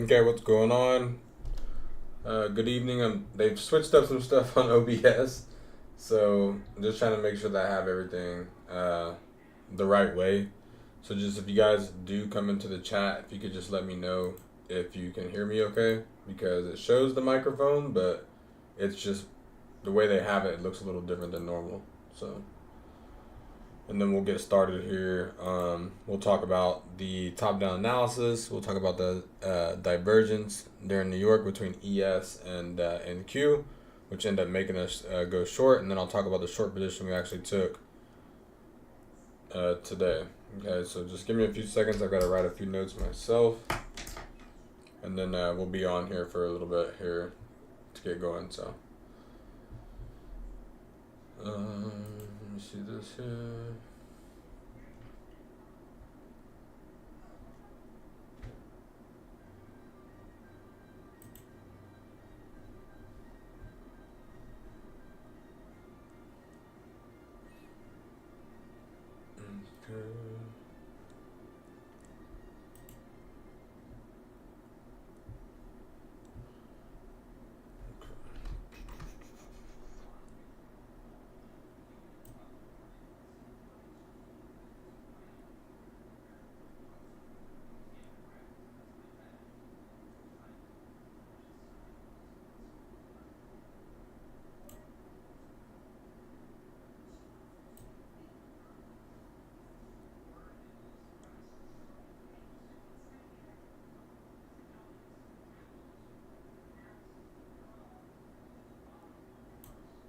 Okay, what's going on? Good evening. They've switched up some stuff on OBS, so I'm just trying to make sure that I have everything the right way. So just if you guys do come into the chat, if you could just let me know if you can hear me okay, because it shows the microphone, but it's just the way they have it, it looks a little different than normal. So and then we'll get started here. We'll talk about the top-down analysis. We'll talk about the divergence there in New York between ES and NQ, which ended up making us go short. And then I'll talk about the short position we actually took today. Okay, so just give me a few seconds. I've got to write a few notes myself. And then we'll be on here for a little bit here to get going. So let me see this here.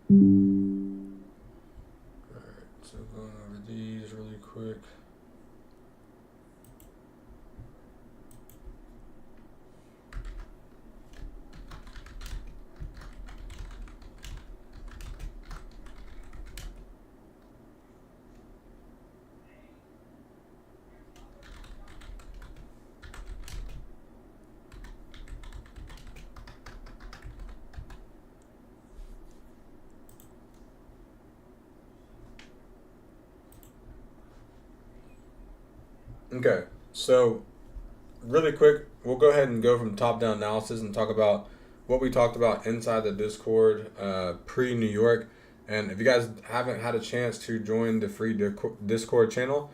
Alright, so going over these really quick. Okay, so really quick, we'll go ahead and go from top-down analysis and talk about what we talked about inside the Discord pre-New York. And if you guys haven't had a chance to join the free Discord channel,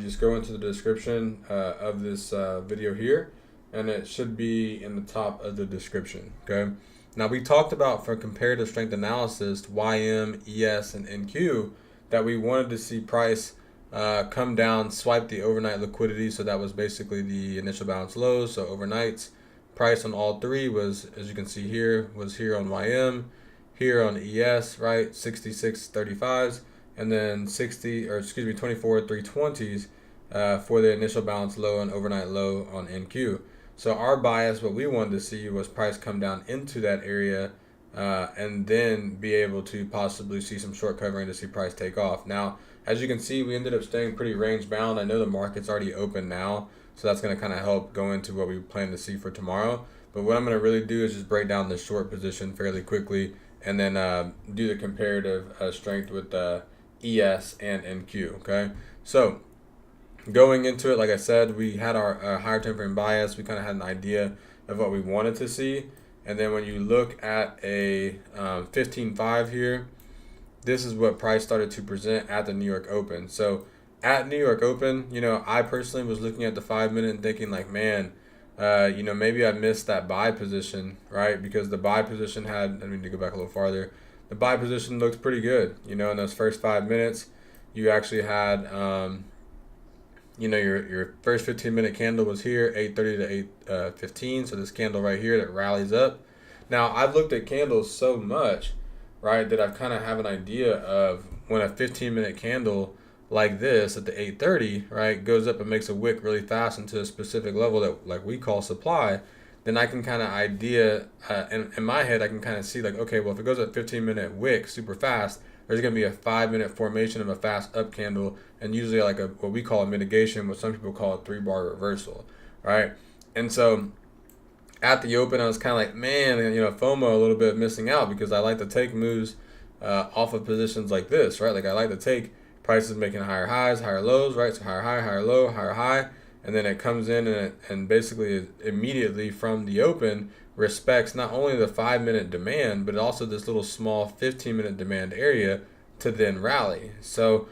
just go into the description of this video here, and it should be in the top of the description. Okay. Now we talked about for comparative strength analysis, YM, ES, and NQ, that we wanted to see price come down, swipe the overnight liquidity. So that was basically the initial balance lows. So overnights, price on all three was, as you can see here, was here on YM, here on ES, right, 66.35s, and then 24 320s for the initial balance low and overnight low on NQ. So our bias, what we wanted to see was price come down into that area and then be able to possibly see some short covering to see price take off. Now, as you can see, we ended up staying pretty range bound. I know the market's already open now, so that's going to kind of help go into what we plan to see for tomorrow. But what I'm going to really do is just break down the short position fairly quickly and then do the comparative strength with ES and NQ, okay? So going into it, like I said, we had our higher time frame bias. We kind of had an idea of what we wanted to see. And then when you look at a 15.5 here, this is what price started to present at the New York Open. So at New York Open, I personally was looking at the 5 minute and thinking like, man, maybe I missed that buy position, right? Because the buy position had, I need to go back a little farther. The buy position looked pretty good. In those first 5 minutes, you actually had, your first 15-minute candle was here, 8:30 to 8:15. So this candle right here that rallies up. Now, I've looked at candles so much, right, that I've kind of have an idea of when a 15-minute candle like this at the 8:30, right, goes up and makes a wick really fast into a specific level that like we call supply, then I can kind of idea, in my head, I can kind of see like, okay, well, if it goes at 15-minute wick super fast, there's going to be a 5-minute formation of a fast up candle, and usually like what we call a mitigation, what some people call a 3-bar reversal, right? And so at the open, I was kind of like, man, FOMO a little bit missing out, because I like to take moves off of positions like this, right? Like I like to take prices making higher highs, higher lows, right? So higher high, higher low, higher high. and then it comes in and basically immediately from the open respects not only the 5-minute demand, but also this little small 15-minute demand area to then rally. So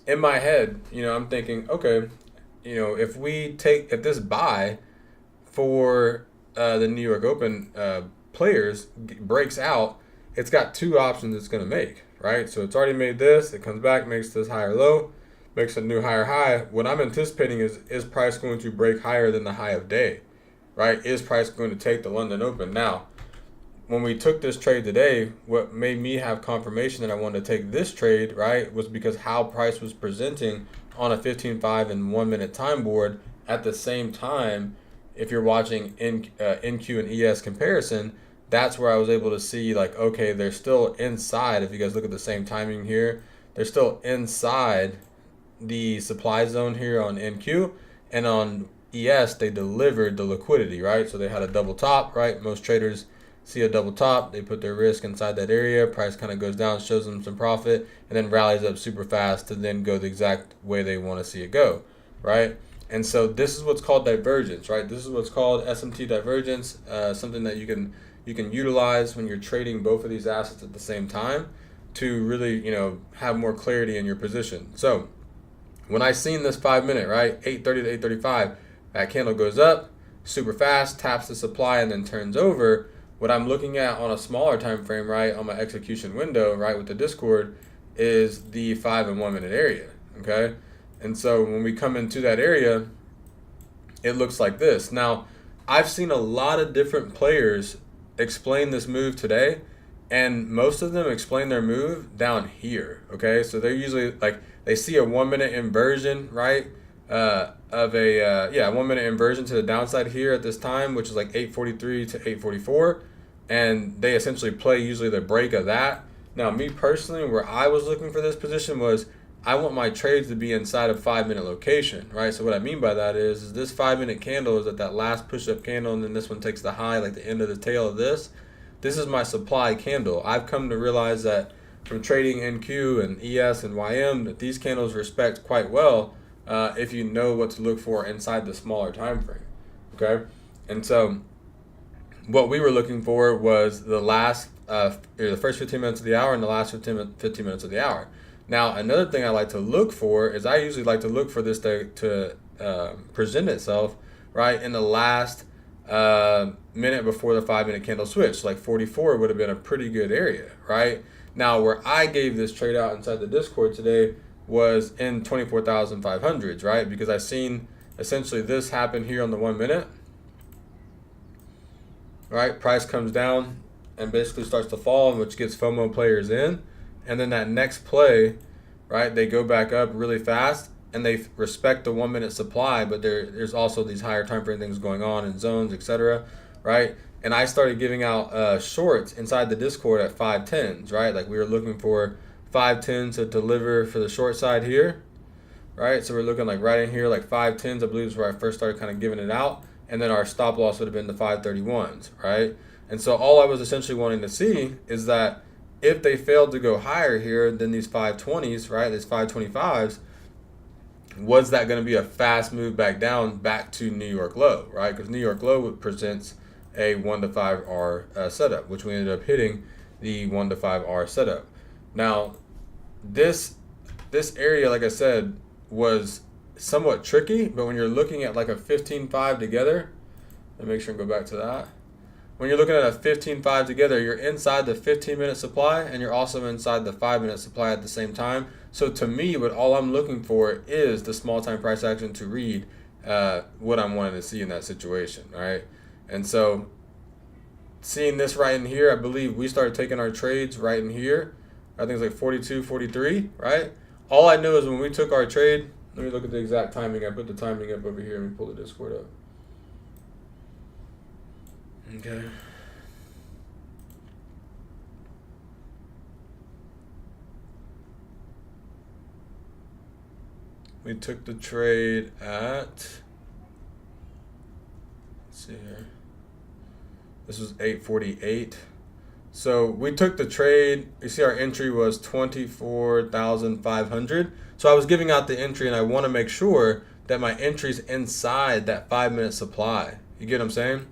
in my head, I'm thinking, okay, if this buy for the New York Open players breaks out, it's got two options it's going to make, right? So it's already made this. It comes back, makes this higher low, makes a new higher high. What I'm anticipating is price going to break higher than the high of day, right? Is price going to take the London Open? Now, when we took this trade today, what made me have confirmation that I wanted to take this trade, right, was because how price was presenting on a 15.5 and 1 minute time board at the same time. If you're watching NQ and ES comparison, that's where I was able to see, like, okay, they're still inside. If you guys look at the same timing here, they're still inside the supply zone here on NQ, and on ES they delivered the liquidity, right? So they had a double top, right? Most traders see a double top, they put their risk inside that area, price kind of goes down, shows them some profit, and then rallies up super fast to then go the exact way they want to see it go, right? And so this is what's called divergence, right? This is what's called SMT divergence, something that you can utilize when you're trading both of these assets at the same time to really, have more clarity in your position. So when I seen this 5-minute, right, 8:30 to 8:35, that candle goes up super fast, taps the supply, and then turns over. What I'm looking at on a smaller time frame, right, on my execution window, right, with the Discord, is the 5 and 1 minute area, okay? And so when we come into that area, it looks like this. Now, I've seen a lot of different players explain this move today, and most of them explain their move down here, okay? So they're usually, like, they see a 1 minute inversion, right, of a 1 minute inversion to the downside here at this time, which is like 8:43 to 8:44, and they essentially play usually the break of that. Now, me personally, where I was looking for this position was I want my trades to be inside of 5-minute location, right? So what I mean by that is this 5-minute candle is at that last push-up candle, and then this one takes the high, like the end of the tail of this. This is my supply candle. I've come to realize that from trading NQ and ES and YM that these candles respect quite well if you know what to look for inside the smaller time frame, okay? And so what we were looking for was the first 15 minutes of the hour and the last 15 minutes of the hour. Now, another thing I like to look for is I usually like to look for this to present itself, right, in the last minute before the 5-minute candle switch. Like 44 would have been a pretty good area, right? Now, where I gave this trade out inside the Discord today was in 24,500s, right? Because I seen essentially this happen here on the 1 minute, right? Price comes down and basically starts to fall, which gets FOMO players in. And then that next play, right, they go back up really fast and they respect the 1 minute supply, but there's also these higher time frame things going on in zones, etc., right? And I started giving out shorts inside the Discord at 510s, right? Like we were looking for 510s to deliver for the short side here, right? So we're looking like right in here, like 510s, I believe is where I first started kind of giving it out. And then our stop loss would have been the 531s, right? And so all I was essentially wanting to see is that if they failed to go higher here than these 520s, right, these 525s, was that going to be a fast move back down back to New York low, right? Because New York low presents a 1 to 5R setup, which we ended up hitting the 1 to 5R setup. Now, this area, like I said, was somewhat tricky, but when you're looking at like a 15.5 together, let me make sure and go back to that. When you're looking at a 15.5 together, you're inside the 15-minute supply and you're also inside the 5-minute supply at the same time. So to me, what all I'm looking for is the small time price action to read what I'm wanting to see in that situation, right? And so seeing this right in here, I believe we started taking our trades right in here. I think it's like 42, 43, right? All I know is when we took our trade, let me look at the exact timing. I put the timing up over here. Let me pull the Discord up. Okay. We took the trade at, let's see here. This was 8:48. So we took the trade. You see our entry was 24,500. So I was giving out the entry and I want to make sure that my entry's inside that 5-minute supply. You get what I'm saying?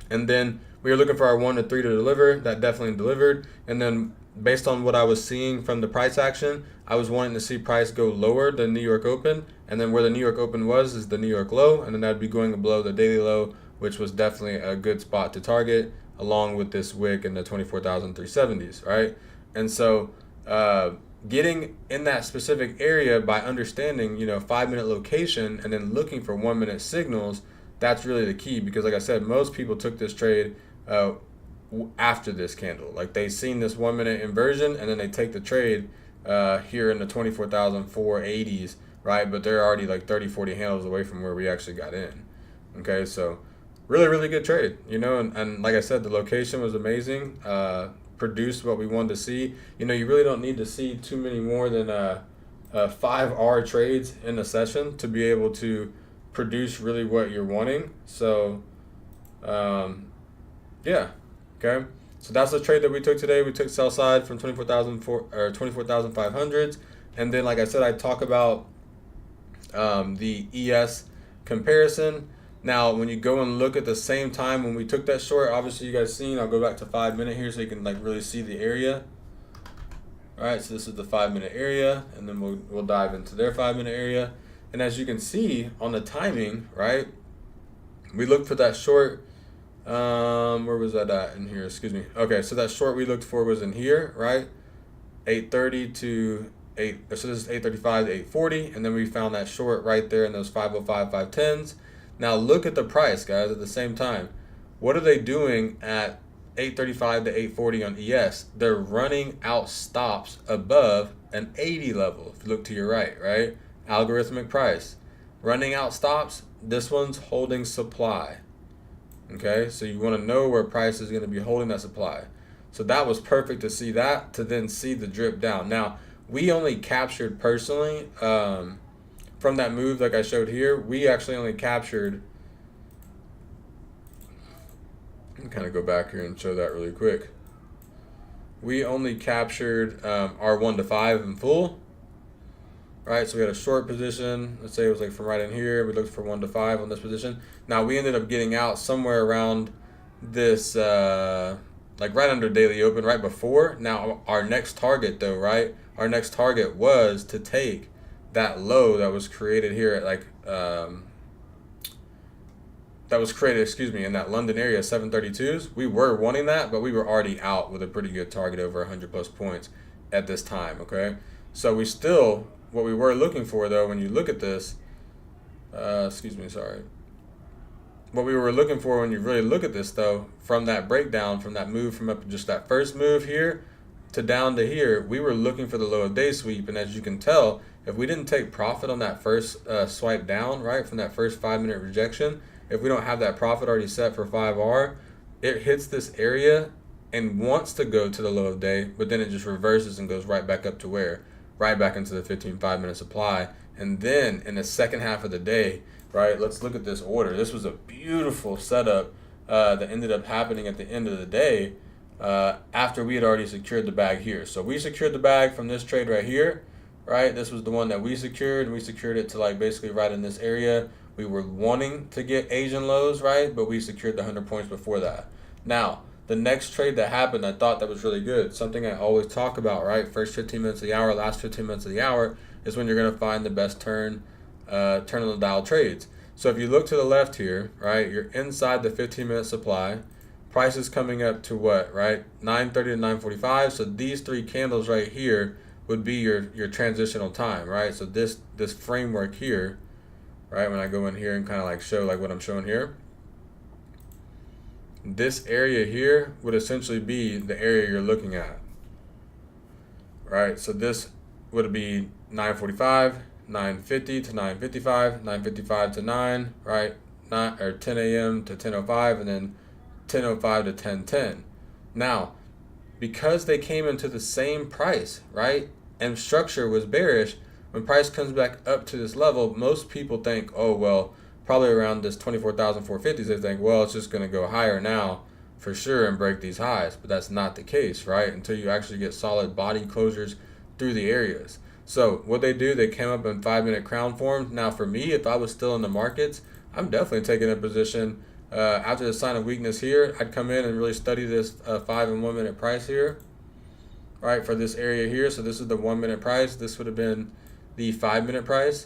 And then we were looking for our 1 to 3 to deliver. That definitely delivered. And then based on what I was seeing from the price action, I was wanting to see price go lower than New York Open. And then where the New York Open was is the New York low. And then that'd be going below the daily low, which was definitely a good spot to target, along with this wick in the 24,370s, right? And so getting in that specific area by understanding, 5-minute location and then looking for 1-minute signals, that's really the key. Because like I said, most people took this trade after this candle. Like they seen this 1-minute inversion and then they take the trade here in the 24,480s, right? But they're already like 30, 40 handles away from where we actually got in. Okay, so really, really good trade, and like I said, the location was amazing. Produced what we wanted to see. You really don't need to see too many more than 5R trades in a session to be able to produce really what you're wanting. So, yeah, okay. So that's the trade that we took today. We took sell side from 24,500s, and then like I said, I talk about the ES comparison. Now, when you go and look at the same time when we took that short, obviously you guys seen, I'll go back to 5-minute here so you can like really see the area. All right, so this is the 5-minute area, and then we'll dive into their 5-minute area. And as you can see on the timing, right, we looked for that short. Where was that at in here? Excuse me. Okay, so that short we looked for was in here, right? 8:30 to 8. So this is 8:35 to 8:40, and then we found that short right there in those 505, 510s. Now look at the price, guys, at the same time. What are they doing at 8:35 to 8:40 on ES? They're running out stops above an 80 level. If you look to your right? Algorithmic price. Running out stops, this one's holding supply. Okay, so you want to know where price is going to be holding that supply. So that was perfect to see that, to then see the drip down. Now, we only captured personally, from that move like I showed here, we actually only captured, let me kind of go back here and show that really quick. We only captured our 1 to 5 in full, right? So we had a short position, let's say it was like from right in here, we looked for 1 to 5 on this position. Now we ended up getting out somewhere around this, like right under daily open, right before. Now our next target though, right? Our next target was to take that low that was created here at like in that London area, 732s. We were wanting that, but we were already out with a pretty good target over 100 plus points at this time. Okay, so we still, what we were looking for though, when you look at this, what we were looking for when you really look at this though, from that breakdown, from that move, from up just that first move here to down to here, we were looking for the low of day sweep. And as you can tell, if we didn't take profit on that first swipe down, right, from that first 5-minute rejection, if we don't have that profit already set for 5R, it hits this area and wants to go to the low of day, but then it just reverses and goes right back up to where? Right back into the 15 5-minute supply. And then in the second half of the day, right, let's look at this order. This was a beautiful setup that ended up happening at the end of the day after we had already secured the bag here. So we secured the bag from this trade right here, right? This was the one that we secured, and we secured it to like basically right in this area. We were wanting to get Asian lows, right? But we secured the 100 points before that. Now, the next trade that happened, I thought that was really good. Something I always talk about, right? First 15 minutes of the hour, last 15 minutes of the hour is when you're going to find the best turn on the dial trades. So if you look to the left here, right, you're inside the 15-minute supply. Price is coming up to what, right? 9:30 to 9:45. So these three candles right here would be your transitional time, right? So this framework here, right, when I go in here and kind of like show like what I'm showing here, this area here would essentially be the area you're looking at, right? So this would be 9:45, 9:50 to 9:55, 9:55 to 9, right? 10 a.m. to 10:05, and then 10:05 to 10:10. Now, because they came into the same price, right, and structure was bearish, when price comes back up to this level, most people think, oh, well, probably around this 24,450s, they think, well, it's just going to go higher now for sure and break these highs. But that's not the case, right, until you actually get solid body closures through the areas. So what they do, they came up in 5-minute crown form. Now for me, if I was still in the markets, I'm definitely taking a position after the sign of weakness here. I'd come in and really study this 5 and 1 minute price here, right, for this area here. So this is the 1 minute price. This would have been the 5-minute price.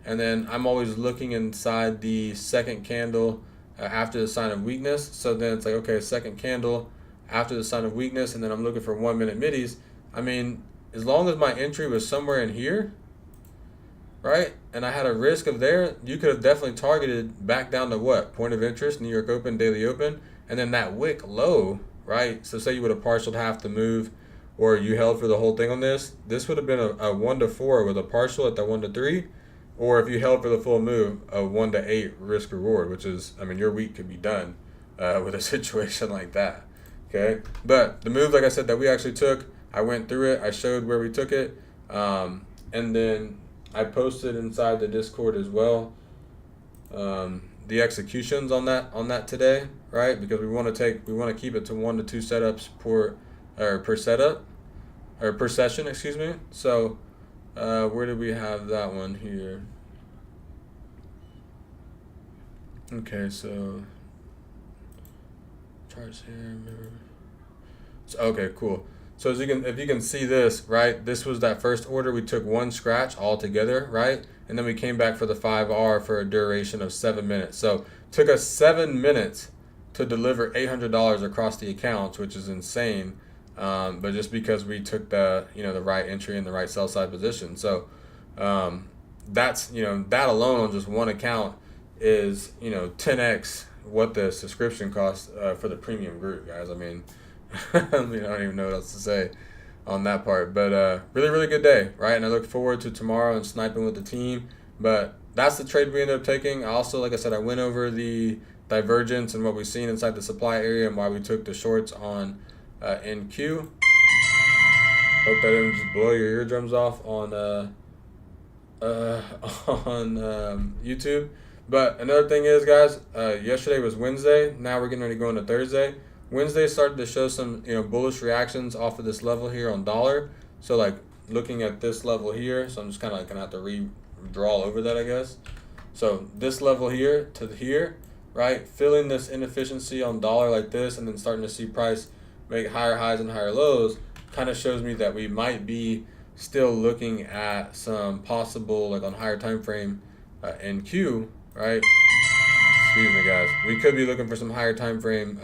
And then I'm always looking inside the second candle after the sign of weakness. So then it's like, okay, second candle after the sign of weakness, and then I'm looking for 1 minute middies. I mean, as long as my entry was somewhere in here, right, and I had a risk of there, you could have definitely targeted back down to what? Point of interest, New York Open, daily open, and then that wick low, right? So say you would have partialed half the move, or you held for the whole thing on this. This would have been a 1 to 4 with a partial at the 1 to 3, or if you held for the full move, a 1 to 8 risk reward, which is, I mean, your week could be done with a situation like that. Okay, but the move, like I said, that we actually took, I went through it, I showed where we took it, and then I posted inside the Discord as well the executions on that today, right? Because we want to keep it to 1 to 2 setups per setup or per session, excuse me. So where did we have that one here? Okay, so charts here. So, okay, cool. So if you can see this, right, this was that first order. We took 1 scratch all together, right? And then we came back for the 5R for a duration of 7 minutes. So took us 7 minutes to deliver $800 across the accounts, which is insane. But just because we took the right entry and the right sell side position. So that's, that alone on just one account is, 10x what the subscription costs for the premium group, guys. I mean, I don't even know what else to say on that part. But really, really good day, right? And I look forward to tomorrow and sniping with the team. But that's the trade we ended up taking. I also, like I said, I went over the divergence and what we've seen inside the supply area and why we took the shorts on NQ. Hope that didn't just blow your eardrums off on YouTube. But another thing is, guys, yesterday was Wednesday. Now we're getting ready to go into Thursday. Wednesday started to show some bullish reactions off of this level here on dollar. So like looking at this level here, so I'm just kind of gonna have to redraw over that, I guess. So this level here to here, right, filling this inefficiency on dollar like this, and then starting to see price make higher highs and higher lows, kind of shows me that we might be still looking at some possible, like on higher time frame NQ, right? Excuse me, guys. We could be looking for some higher time frame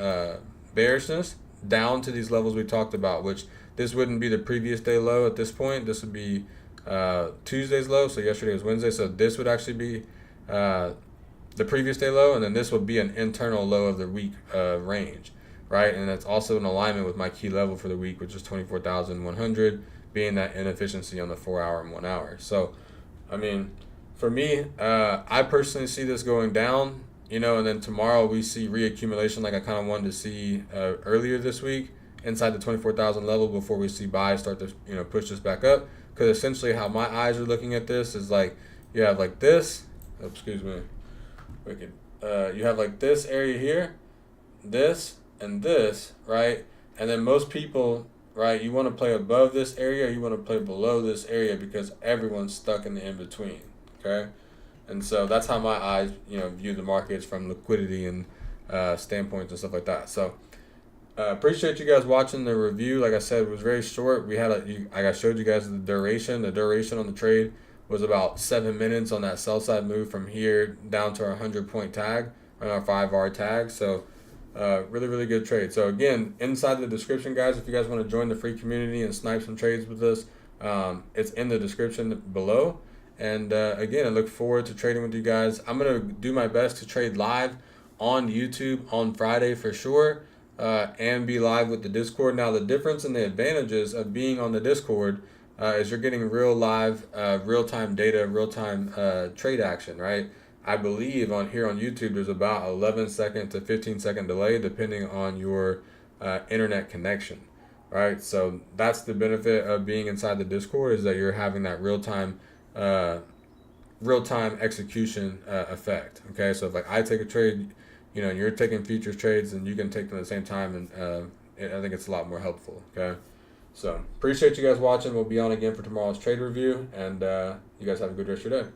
bearishness down to these levels we talked about, which this wouldn't be the previous day low at this point. This would be Tuesday's low. So yesterday was Wednesday. So this would actually be the previous day low, and then this would be an internal low of the week range, right? And that's also in alignment with my key level for the week, which is 24,100, being that inefficiency on the 4 hour and 1 hour. So, I mean, for me, I personally see this going down. And then tomorrow we see reaccumulation like I kind of wanted to see earlier this week inside the 24,000 level before we see buys start to push this back up. Because essentially how my eyes are looking at this is like you have like this. Oh, excuse me. Wicked. You have like this area here, this and this, right? And then most people, right, you want to play above this area, or you want to play below this area because everyone's stuck in the in between. Okay. And so that's how my eyes, view the markets from liquidity and standpoints and stuff like that. So appreciate you guys watching the review. Like I said, it was very short. We had I showed you guys the duration. The duration on the trade was about 7 minutes on that sell side move from here down to our 100-point tag on our 5R tag. So really, really good trade. So again, inside the description, guys, if you guys want to join the free community and snipe some trades with us, it's in the description below. And again, I look forward to trading with you guys. I'm going to do my best to trade live on YouTube on Friday for sure, and be live with the Discord. Now, the difference and the advantages of being on the Discord is you're getting real live, real-time data, real-time trade action, right? I believe here on YouTube, there's about 11-second to 15-second delay depending on your internet connection, right? So that's the benefit of being inside the Discord, is that you're having that real-time execution effect. Okay, so if like I take a trade, and you're taking futures trades, and you can take them at the same time, and I think it's a lot more helpful. Okay, So appreciate you guys watching. We'll be on again for tomorrow's trade review, and you guys have a good rest of your day.